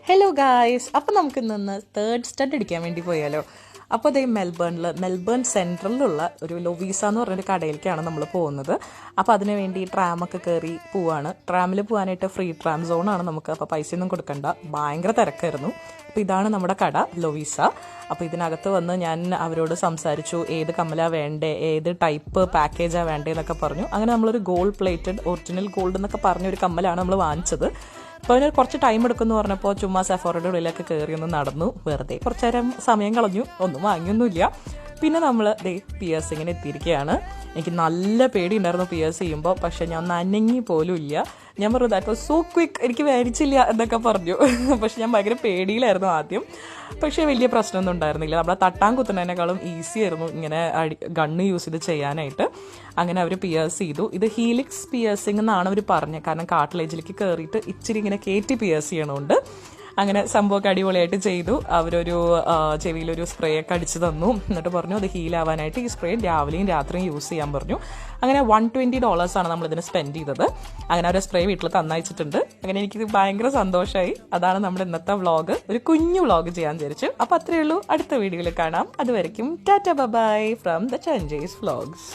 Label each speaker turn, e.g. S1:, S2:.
S1: Hello guys, അപ്പോൾ നമുക്ക് ഇന്ന് തേർഡ് സ്റ്റഡ് അടിക്കാൻ വേണ്ടി പോയാലോ. അപ്പോൾ അതേ മെൽബേൺ സെൻട്രലിലുള്ള ഒരു ലൊവീസ എന്ന് പറഞ്ഞൊരു കടയിലേക്കാണ് നമ്മൾ പോകുന്നത്. അപ്പോൾ അതിന് വേണ്ടി ട്രാമൊക്കെ കയറി പോവാണ്. ട്രാമിൽ പോകാനായിട്ട് ഫ്രീ ട്രാം സോണാണ് നമുക്ക്. അപ്പോൾ പൈസയൊന്നും കൊടുക്കണ്ട, ഭയങ്കര തിരക്കായിരുന്നു. അപ്പോൾ ഇതാണ് നമ്മുടെ കട ലൊവീസ. അപ്പോൾ ഇതിനകത്ത് വന്ന് ഞാൻ അവരോട് സംസാരിച്ചു, ഏത് കമ്മലാണ് വേണ്ടേ, ഏത് ടൈപ്പ് പാക്കേജാണ് വേണ്ടേ എന്നൊക്കെ പറഞ്ഞു. അങ്ങനെ നമ്മളൊരു ഗോൾഡ് പ്ലേറ്റഡ് ഒറിജിനൽ ഗോൾഡ് എന്നൊക്കെ പറഞ്ഞൊരു കമ്മലാണ് നമ്മൾ വാങ്ങിച്ചത്. അപ്പോൾ അതിന് കുറച്ച് ടൈം എടുക്കുമെന്ന് പറഞ്ഞപ്പോൾ ചുമ്മാ സെഫോറയുടെ ഉള്ളിലൊക്കെ കയറി ഒന്ന് നടന്നു, വെറുതെ കുറച്ച് നേരം സമയം കളഞ്ഞു, ഒന്നും വാങ്ങിയൊന്നുമില്ല. പിന്നെ നമ്മൾ പിയേഴ്സിങ്ങിന് എത്തിയിരിക്കുകയാണ്. എനിക്ക് നല്ല പേടി ഉണ്ടായിരുന്നു പിയേഴ്സ് ചെയ്യുമ്പോൾ, പക്ഷെ ഞാൻ ഒന്ന് അനങ്ങി പോലും ഇല്ല. ഞാൻ പറഞ്ഞു ദാറ്റ് വാസ് സോ ക്വിക്ക്, എനിക്ക് മേടിച്ചില്ല എന്നൊക്കെ പറഞ്ഞു. പക്ഷെ ഞാൻ ഭയങ്കര പേടിയിലായിരുന്നു ആദ്യം. പക്ഷേ വലിയ പ്രശ്നമൊന്നും ഉണ്ടായിരുന്നില്ല. നമ്മളെ തട്ടാൻ കുത്തുന്നതിനേക്കാളും ഈസി ആയിരുന്നു ഇങ്ങനെ ഗണ്ണ് യൂസ് ചെയ്ത് ചെയ്യാനായിട്ട്. അങ്ങനെ അവർ പിയേഴ്സ് ചെയ്തു. ഇത് ഹീലിക്സ് പിയേഴ്സിംഗ് എന്നാണ് അവർ പറഞ്ഞത്, കാരണം കാർട്ടിലേജിലേക്ക് കയറിയിട്ട് ഇച്ചിരി ഇങ്ങനെ കയറ്റി പിയേഴ്സ് ചെയ്യണമുണ്ട്. അങ്ങനെ സംഭവമൊക്കെ അടിപൊളിയായിട്ട് ചെയ്തു. അവരൊരു ചെവിയിലൊരു സ്പ്രേ ഒക്കെ അടിച്ച് തന്നു. എന്നിട്ട് പറഞ്ഞു അത് ഹീലാവാനായിട്ട് ഈ സ്പ്രേ രാവിലെയും രാത്രിയും യൂസ് ചെയ്യാൻ പറഞ്ഞു. അങ്ങനെ $120 നമ്മളിതിന് സ്പെൻഡ് ചെയ്തത്. അങ്ങനെ അവരെ സ്പ്രേ വീട്ടിൽ തന്നയച്ചിട്ടുണ്ട്. അങ്ങനെ എനിക്കിത് ഭയങ്കര സന്തോഷമായി. അതാണ് നമ്മുടെ ഇന്നത്തെ വ്ളോഗ്. ഒരു കുഞ്ഞു വ്ളോഗ് ചെയ്യാൻ വിചാരിച്ചു. അപ്പോൾ അത്രയേ ഉള്ളൂ. അടുത്ത വീഡിയോയിൽ കാണാം. അതുവരെയ്ക്കും ടാറ്റ ബൈ ഫ്രം ദ ചഞ്ചേസ് വ്ളോഗ്സ്.